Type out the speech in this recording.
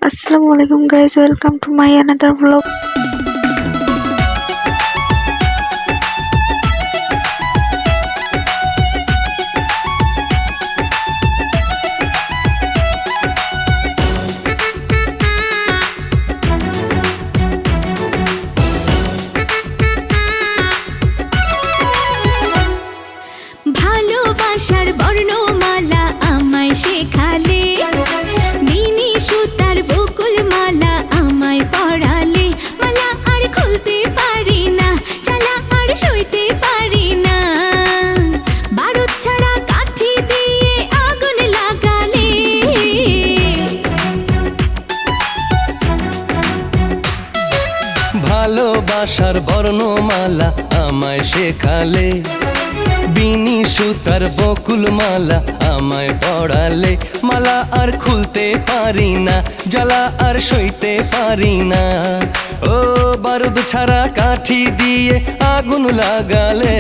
Assalamualaikum guys, welcome to my another vlog. ভালোবাসার বর্ণমালা আমায় শেখালে, মিনি সুতার বকুল মালা আমায় পরালে, মালা আর খুলতে পারি না, জ্বালা আর সইতে পারি না, বারুদ ছাড়া কাঠি দিয়ে আগুন লাগালে। ভালোবাসার বর্ণমালা আমায় শেখালে, বিনি সুতার বকুল মালা আমায় পড়ালে, মালা আর খুলতে পারি না, জ্বালা আর সইতে পারি না, ও বারুদ ছাড়া কাঠি দিয়ে আগুন লাগালে।